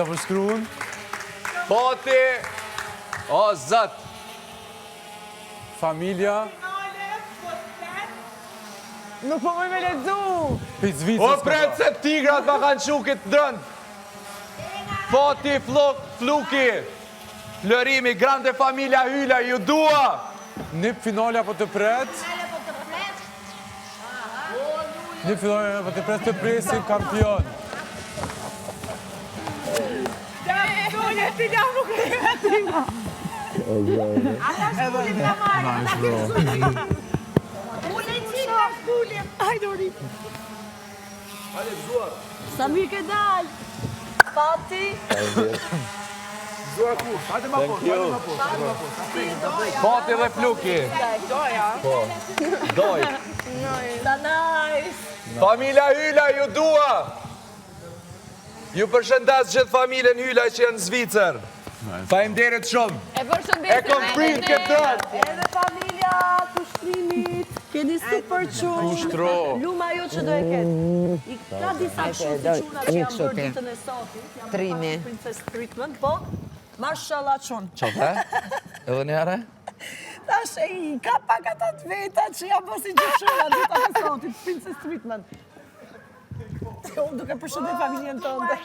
të përshkruun. Pati. O, zët. Familja. Nuk po me ledzu. Pizvicës. O, pretë se tigrat ma kanë qukit drënd. Pati, fluki. Flërimi, grande familja Hyla, ju dua. Një finale apo të pret. Një finale apo të pret të presin kampion. Dole, ti nga më kreve tima. Ata shkullim të marrë, ata shkullim. Ullim qita shkullim. Hajde, Orit. Hajde, zuar. Samir ke dal. Pati. Zuar ku? Hajde ma poshtë. Pati dhe fluki. Doja. Doj. Danajs. Familja Hyla, ju dua. Ju përshëndes gjithë familjen Hyla që janë në Zvicër. Faleminderit shumë. E përshëndesim. E kom prit këtë drënë. Edhe familja kushtrimit. Keni super qunë. Kushtro. Luma jo që do e ketë. I ka disa qunë të quna që janë bërë ditën e sotit. Trimi. Princess treatment, po. Mashallah qunë. Qofe? Edhe njëre? Tash e i ka pak ata të veta që janë bërë si gjëshura ditën e sotit. Princess treatment. Unë duke përshëndet familjen tënde.